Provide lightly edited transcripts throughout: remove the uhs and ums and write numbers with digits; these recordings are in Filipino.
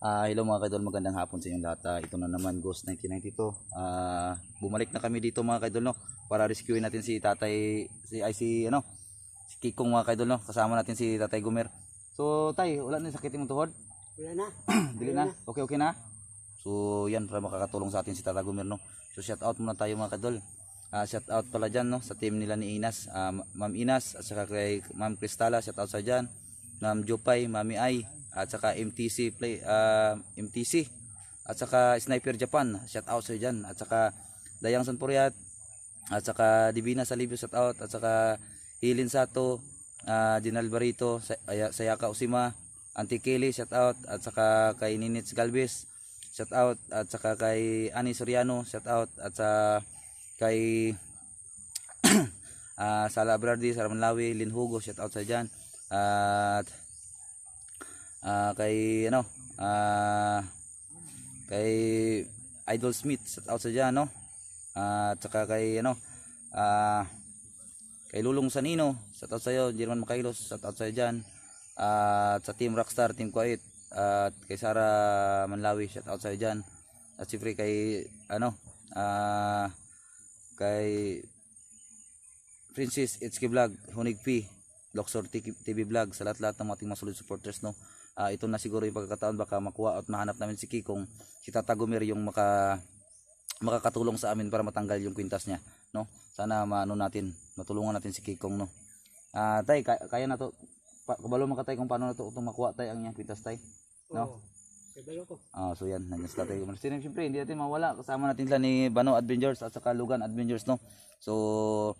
Hello mga kaidol, magandang hapon sa inyong lahat. Ito na naman Ghost 1992. Bumalik na kami dito mga kaidol, no, para rescuein natin si Tatay si Kikong mga kaidol, no. Kasama natin si Tatay Gumer. So tay, wala na sakit imong tuhod? Wala na. Dili na. Okay na. So yan, para makakatulong sa atin si Tatay Gumer, no. So shout out muna tayo mga kaidol. Shout out pala dyan, no, sa team nila ni Inas, Ma'am Inas at saka kay Ma'am Cristala, shout out sa dyan. Ma'am Jopay, Mami Ai, at saka MTC at saka Sniper Japan, shout out sa dyan, at saka Dayang Sanpuriat, at saka Divina Salibio, shout out, at saka Hilin Sato, Dinal Barito, Sayaka Usima, Auntie Kelly, shout out, at saka kay Ninits Galvez, shout out, at saka kay Ani Soriano, shout out, at saka kay Sala Abrardi, Saramanlawi, Lin Hugo, shout out sa dyan. At kay kay Idol Smith, shout out sa dyan, no. At saka kay kay Lulong Sanino, shout out sa iyo. German Makailos, shout out sa iyo dyan. At sa Team Rockstar, Team Kuwait, at kay Sara Manlawi, shout out sa iyo dyan. At siyempre kay kay Princess HK Vlog, Hunig P, Luxor TV Vlog, sa lahat-lahat ng ating mga solid supporters, no. Ito na siguro yung pagkakataon, baka makuha at mahanap namin si Kikong, si Tata Gumer, yung makakatulong sa amin para matanggal yung kwintas niya, no. Sana matulungan natin si Kikong, no. Tay, kaya na to, kabalo mo ka tay kung paano na to makuha tay ang iyang kwintas tay, no. So yan, nandiyan sa Tatay Gumer. Siyempre hindi natin mawala, kasama natin sila ni Bano Adventures at saka Lugan Adventures, no. So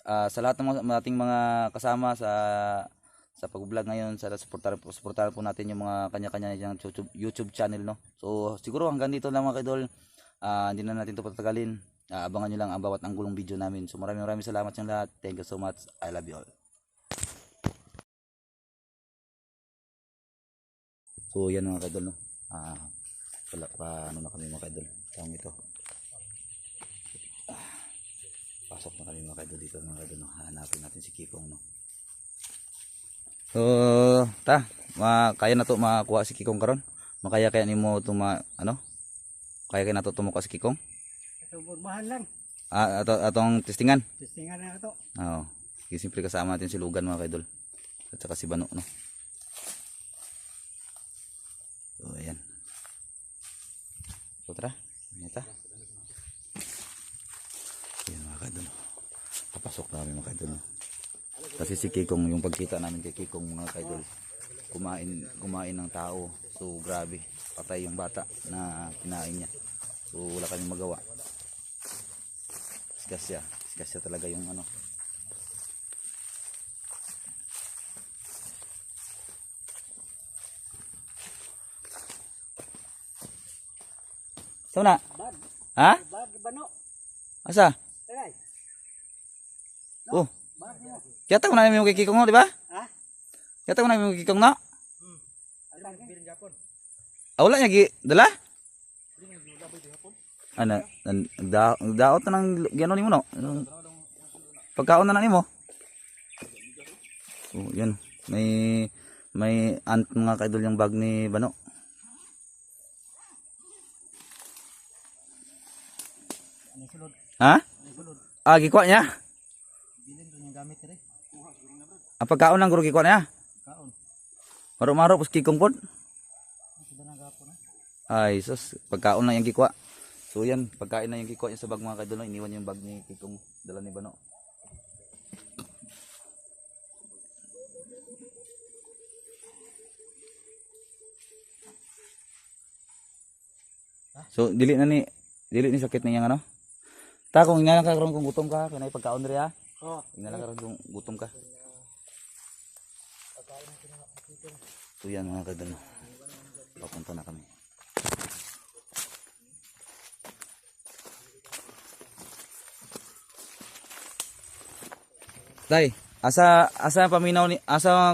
sa lahat ng ating mga kasama sa pag-vlog ngayon, sa suportahan po natin yung mga kanya-kanya niyang YouTube channel, no. So siguro hanggang dito lang mga kaidol. Hindi na natin ito patagalin. Abangan nyo lang ang bawat anggulong video namin. So maraming salamat sa lahat. Thank you so much. I love you all. So yan mga kaidol, no. Ano na kami mga kaidol. Tawang ito. Pasok na kami mga kaidol dito mga kaidol, no. Hanapin natin si Kikong, no. So kaya na to makuha si Kikong karon. Makaya nimo to kaya na to tumuka si Kikong. Ito mahal lang. Atong testingan. Testingan na ito. Oo. Simple kasama natin si Lugan mga kaidol. At saka si Bano, no. So ayan. So tara, nita. Ayan mga kaidol. Papasok na kami mga kaidol, no. Kasi si Kikong, yung pagkita namin kay Kikong mga kaidol, kumain ng tao. So grabe, patay yung bata na kinain niya. So wala kaming magawa. Disgrasya talaga yung So na? Ha? Bad Bano. Asa? Taray. Oh. Bad mo. Kiyata ko na namin yung kay Kikong, no, di ba? Ha? Kiyata ko na namin yung kay Kikong, no? Alam ko bilin Japon. Wala niya dala? Nagdaot na ng gano'n mo, no? Pagkaon na nimo. So yan, may ant mga kaidol yung bag ni Bano. Ha? Gikuha niya? Bilin ko yung gamit rin. Pagkaon lang guro gikuha niya? Kaon. Maro-maro pus Kikong pod. Ito na gapon na. Ay sus, pagkaon lang yung gikuha. So yan, pagkain na yung gikuha niya sa bag mga kaidol, iniwan yung bag ni Kikong, dala ni Bano. So dili ni sakit niyang kung ingana ka karon kung gutom ka, kanay pagkaon diri ha. Oo. Ingana ka karon kung gutom ka. So yan mga kaidol, papunta na kami. Tay, asa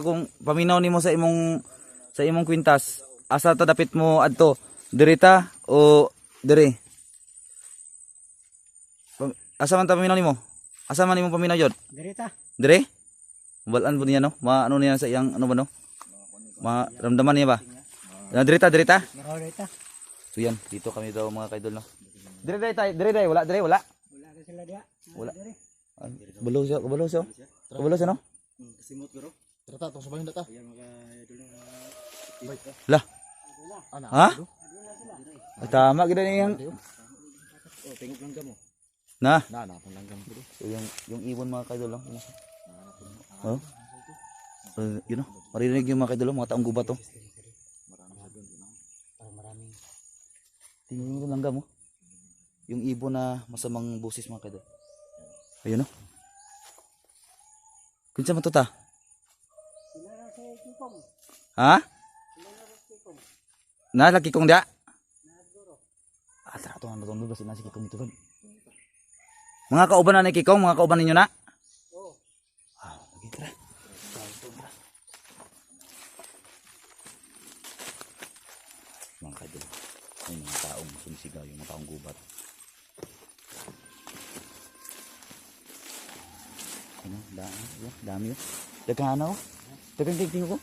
kung paminaw nimo sa imong kwintas, asa ta dapit mo adto? Dirita o dire? Asa man ta paminaw nimo? Asa man nimo paminaw jud? Dirita. Dire? Balaan po niya, no? Niya sa iyang, ba, no? Maramdaman niya ba? Dirita, dirita. Maraw dito. So yan, dito kami daw mga kaidol no. Dire day, wala dire, wala. Wala ka sila dia. Wala. Kabalo siya, kabalo siya. Kabalo siya no? Kasimot bro. Ternyata tong sabahin data. Ayan mga idol na. Lah, Ana. ha? Ay, tama gid ni yang Oh, tingog lang gamo. na. Na panlanggam ko. So yung ibon mga kaidol no. Oh. Yun no. Marinig yung mga kaidol, mga taong gubat to. Parang maraming. Tingnan mo lang mo. Yung ibon na masamang busis mga kaidol. Ayun no. Kinsa man to ta? Sila na sa Kikong. Ha? Sila na sa Kikong. Na laki kong dia. Nagduro. Tara to ang batong basi na si kikong ito. Mga kauban na ni kikong, mga kauban ninyo na. Oh. Ah, lagi tara. Mga kaidol. Ay mga taong sumisigaw, yung mga taong gubat. Ano, dami yun. Daghang ano? Daghang tingting ko.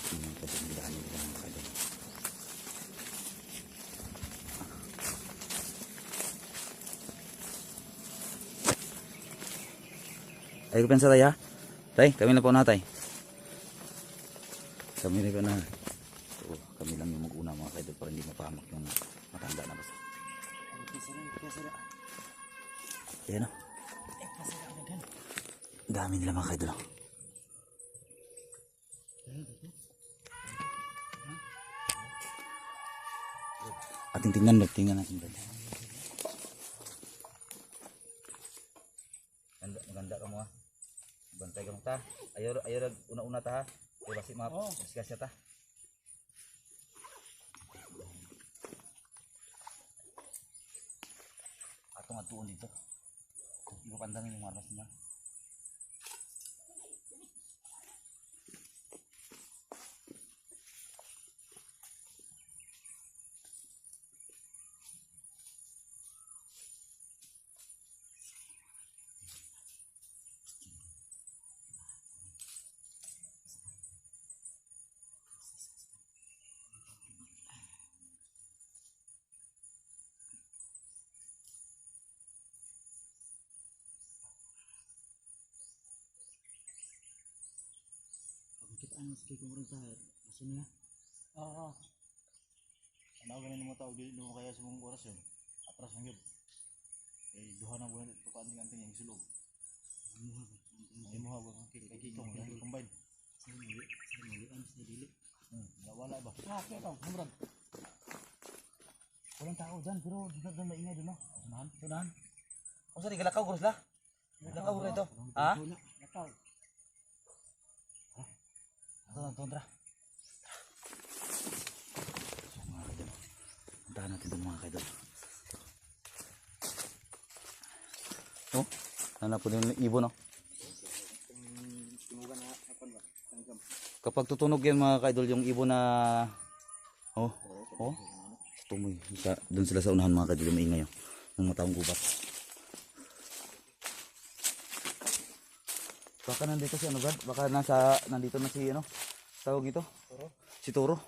Tingnan ko kung dami nila mga kaidol. Ay, ko pensa tayo ha? Tay, kami na po na tay. Kami na po na. So, kami lang yung mag-una mga kaidol para hindi mapahamak yung matanda na basta. Ayan o. Dami nila mga kaidol. Ating tingnan natin. Maganda ka mo ha. Bantay ka mo ta. Ayaw una-una ta ha. Kaya basi mga ta. Atong atuon dito. Iba pandangin yung marmas niya. Kita ang sa Kikong rin tayo. Kasi niya. Oo. Ano ganin mo tao di mo kaya sa mong oras yun. Atras ang yun. Eh duha na buwan to kan anting yang sulog. Ay mo hawa kay Kikong yang combine. Sa dili. Wala ba? Ah, Kikong. Hamrad. Walang tao dyan pero doon maingay doon no. Unahan. O sorry, galakaw guros la. Galakaw guros ito. Ha? Nakaw. Ito, tara. Mga kaidol. Puntahan natin itong mga kaidol. Oh, hanap po din yung ibon no. Kapag tutunog yan mga kaidol yung ibon na tumoy. Doon sila sa unahan mga kaidol yung maingay oh. Ng mga taong gubat. Baka nandito si ano Brad? Baka nandito na si ano? Tawag ito? Toro? Si Toro.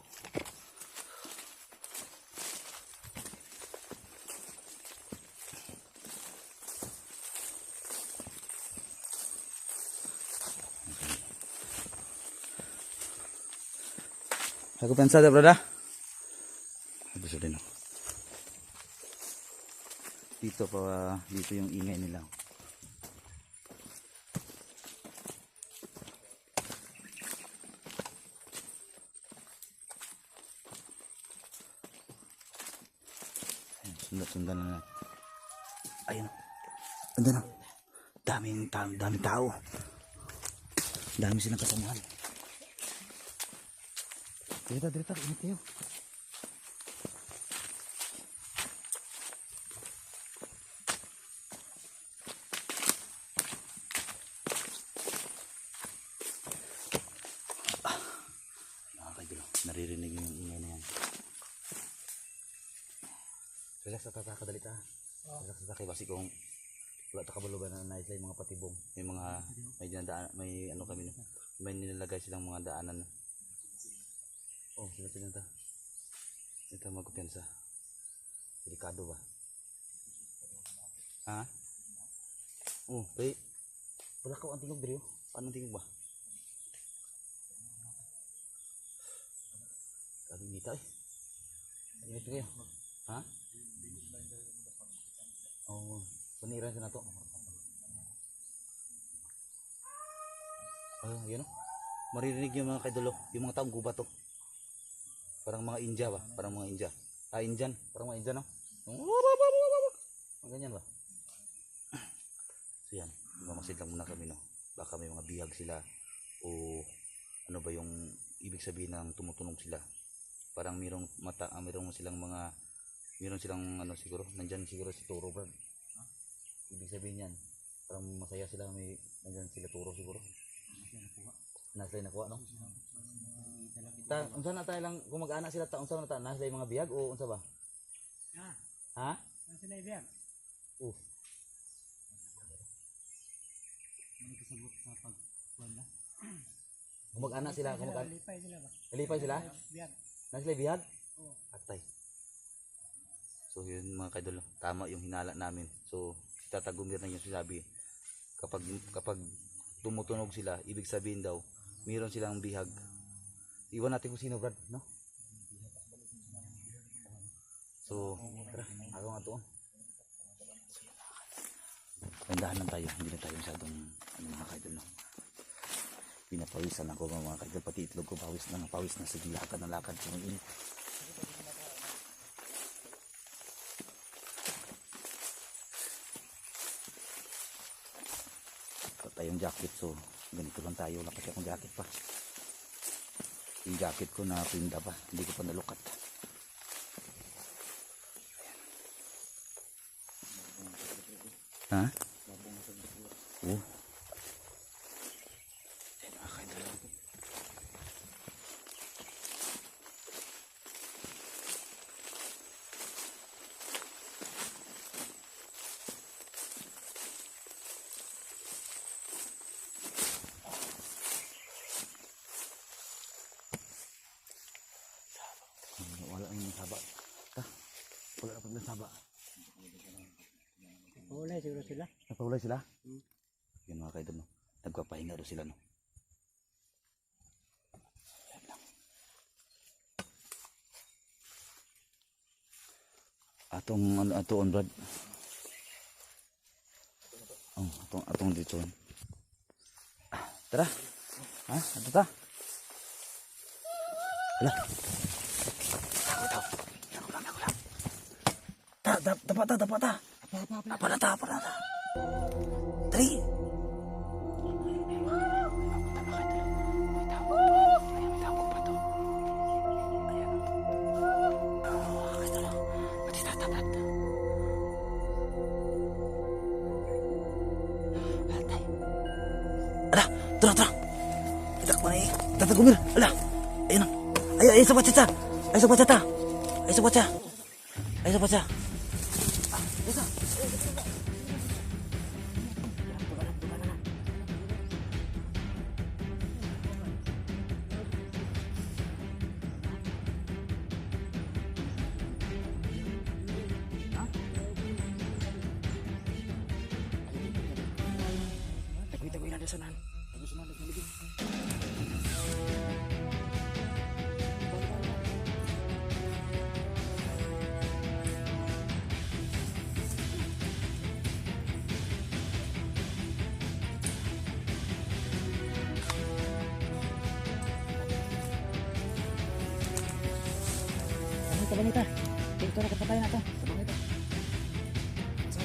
Aku pensa deh Brad. Habis udah no. Dito yung ingay nila. Sundan na. Ayun. Ando na. Daming tao. Dami silang kasamahan. Dirita, ingat kayo. Mga kaidol, naririnig yung ingay na yan. Relax na tataka dalita. Relax na tataka basi kung Wala ta kabalo ba na nice lang mga patibong. May dinadaan, may ano kami no. May nilalagay silang mga daanan. Oh, sila ta. Ito magkupiyansa. Delikado ba? Ha? Oh, wait. Wala ka ang tingog diri. Paano tingog ba? Sabi nita eh. Ingat kayo. Ha? Oh, paniran sa nato. Oh, yun o. Maririnig yung mga kaidolo, yung mga taong gubat to. Parang mga India ba? Parang mga India. Ah, Indian. Parang mga Indian no? Ganyan ba? So yan, mamasid lang muna kami no. Baka may mga bihag sila o ano ba yung ibig sabihin ng tumutunog sila. Parang mayroong mata, mayroong silang mga, mayroong silang ano siguro, nandyan siguro si Turo Brad. Ibig sabihin yan, parang masaya sila, may nandyan sila Turo siguro. Nasa nakuha no? Unsa na tayo lang, kung mag-anak sila, unsa na tayo, nasa mga bihag o unsa ba? Ha? Nasa na ibiyag? Oh. Ano kasabot sa pagkuhan na? Kung mag-anak sila, kung mag-anak. Lipay sila ba? Lipay sila? Biyag. Nasa sila bihag? Oo. Atay. So yun mga kaidol, tama yung hinala namin. So si Tata Gumir na yung sinabi, kapag tumutunog sila, ibig sabihin daw, mayroon silang bihag. Iwan natin kung sino Brad, no? So, tara, ako nga doon. Pandahan lang tayo, hindi na tayo masyadong mga kaidol, no? Pinapawisan ako mga kaidol, pati itlog ko, pawis na, sige lakad na lakad. So, init. Ito tayong jacket, so ganito lang tayo, wala kasi akong jacket pa. Yung jacket ko na pinda pa, hindi ko pa nalukat. Ha? Oh. Ayan mga kaidol. Wala na yung saba. Ha? Wala na pag nasaba. Ulay siguro sila. Napahulay sila? Yun mga kaidol, no? Nagpapahinga rin sila, no? Ayan lang. Atong Brad. Oh, atong dito. Tara. Ha? Ato ta? Hala. Ako lang. Dapat ta. Apa na ta. Dali. Ala, tara. Itak pa na eh. Tata Gumir. Ala, ayun na. Ay, sa baca. Ay, sa baca. Tagoy na dasanan. Tabang ita. Ito na kapatay na to. Tabang ita. Sa.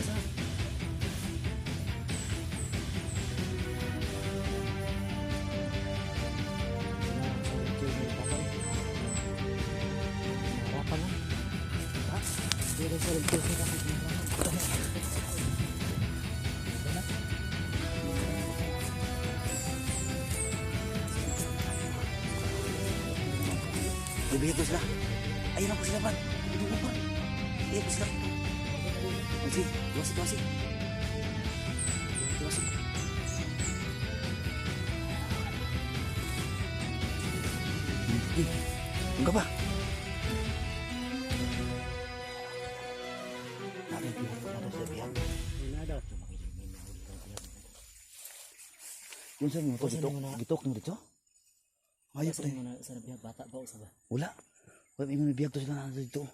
Harapan mo. Ha? Dito sa rin kasi ka. Bibigyan ko sila. Ayun lang po sila, Pan. Ayun po sila. Masih. Enggak ba? Ada pihak, ada sa pihak. Wala daw. So makinig may mahuli ng pihak. Kung saan mo to, Saan gitok, mo na? gitok mo dito? Ayaw Sa pre. mga sa biya bata ba usa ba? Wala. Wala may biyag to sila na dito.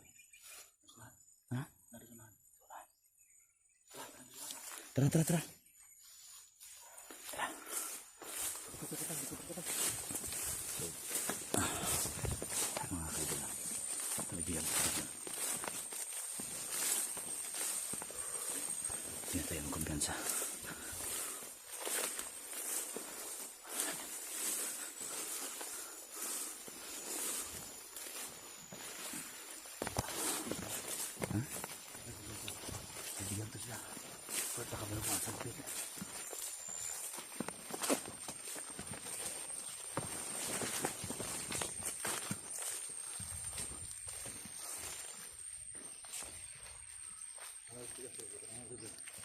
Ha? Tara, tara, tara. Mga kaibigan. May biyag. Hindi tayo magkumpiyansa. Bigyan to sila. Pwede ka ba mga sampit?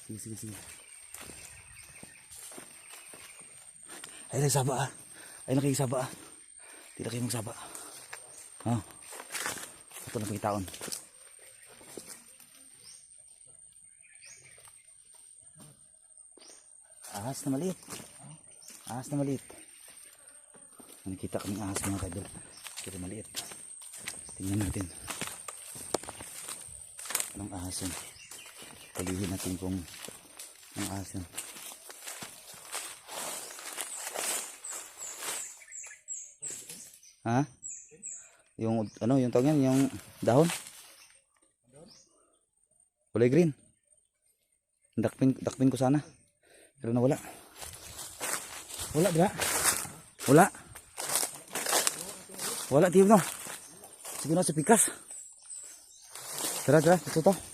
Sige, sige, sige. Ay, nagsaba ah. Ay, nakikigsaba ah. Tidak kayo magsaba. Oh. Ito na pagkitaon. Ahas na maliit. Ahas na maliit. Nakita kaming ahas mga kaidol. Pero maliit. Tingnan natin. Anong ahas yun? Palihin natin kung anong ahas yun. Ha? Yung ano, yung tawag yan, yung dahon? Kulay green. Dakpin ko sana. Pero nawala. Wala, diba? Wala. Wala, tiyo no. Siguro sa pikas. Tara, tara, ito to.